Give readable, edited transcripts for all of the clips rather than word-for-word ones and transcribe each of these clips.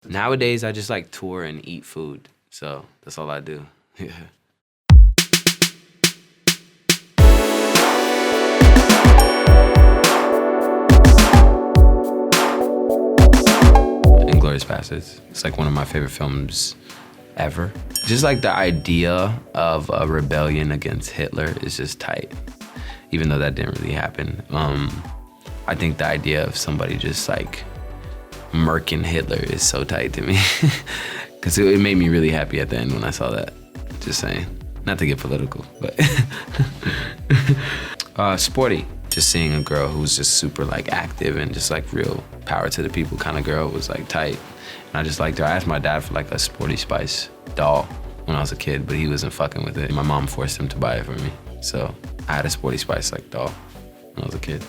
Nowadays, I just like tour and eat food. So that's all I do. Yeah. Inglourious Basterds. It's like one of my favorite films ever. Just like the idea of a rebellion against Hitler is just tight, even though that didn't really happen. I think the idea of somebody just like murking Hitler is so tight to me, because it made me really happy at the end when I saw that. Just saying, not to get political, but sporty. Just seeing a girl who's just super like active and just like real power to the people kind of girl was like tight. And I just liked her. I asked my dad for like a Sporty Spice doll when I was a kid, but he wasn't fucking with it. My mom forced him to buy it for me. So I had a Sporty Spice like doll when I was a kid.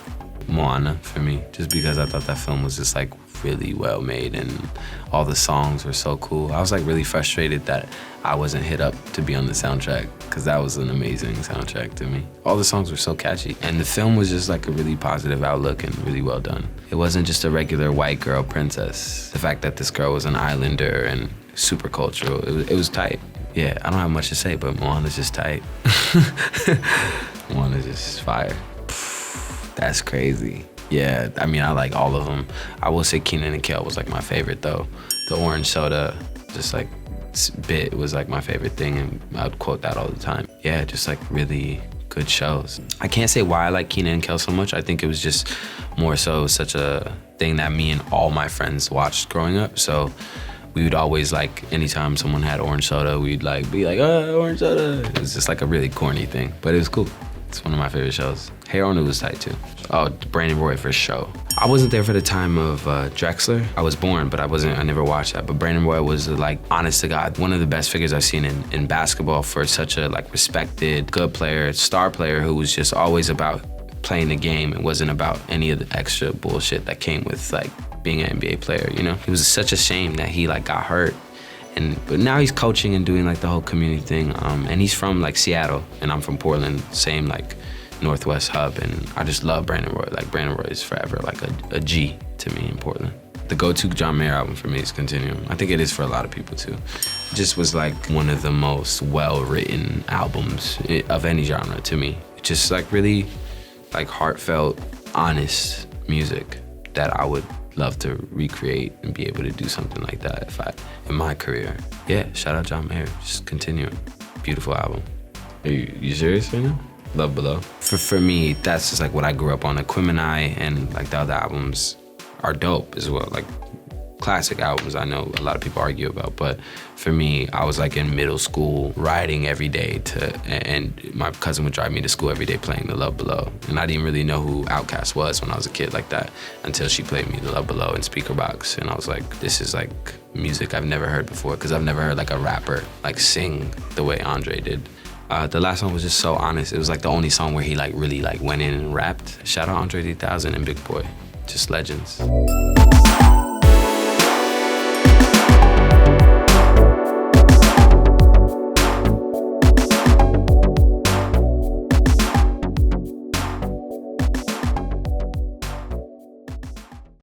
Moana for me, just because I thought that film was just like really well made and all the songs were so cool. I was like really frustrated that I wasn't hit up to be on the soundtrack, because that was an amazing soundtrack to me. All the songs were so catchy, and the film was just like a really positive outlook and really well done. It wasn't just a regular white girl princess. The fact that this girl was an islander and super cultural, it was tight. Yeah, I don't have much to say, but Moana's just tight. Moana's just fire. That's crazy. Yeah, I mean, I like all of them. I will say Kenan Kel was like my favorite though. The orange soda, just like bit was like my favorite thing, and I would quote that all the time. Yeah, just like really good shows. I can't say why I like Kenan Kel so much. I think it was just more so such a thing that me and all my friends watched growing up. So we would always like, anytime someone had orange soda, we'd like be like, oh, orange soda. It was just like a really corny thing, but it was cool. It's one of my favorite shows. Hey Arnold was tight too. Oh, Brandon Roy for sure. I wasn't there for the time of Drexler. I was born, but I never watched that. But Brandon Roy was like, honest to God, one of the best figures I've seen in basketball, for such a like respected, good player, star player who was just always about playing the game and wasn't about any of the extra bullshit that came with like being an NBA player, you know? It was such a shame that he like got hurt. But now he's coaching and doing like the whole community thing. And he's from like Seattle, and I'm from Portland, same like Northwest hub. And I just love Brandon Roy. Like Brandon Roy is forever like a G to me in Portland. The go-to John Mayer album for me is Continuum. I think it is for a lot of people too. It just was like one of the most well-written albums of any genre to me. It's just like really like heartfelt, honest music that I would love to recreate and be able to do something like that in my career. Yeah, shout out John Mayer, just Continuum. Beautiful album. Are you serious right now? Love Below. For me, that's just like what I grew up on. Aquemini and like the other albums are dope as well. Like classic albums I know a lot of people argue about, but for me, I was like in middle school riding every day and my cousin would drive me to school every day playing the Love Below. And I didn't really know who Outkast was when I was a kid like that until she played me the Love Below in speaker box. And I was like, this is like music I've never heard before, because I've never heard like a rapper like sing the way Andre did. The last one was just so honest. It was like the only song where he like really like went in and rapped. Shout out Andre 3000 and Big Boy, just legends.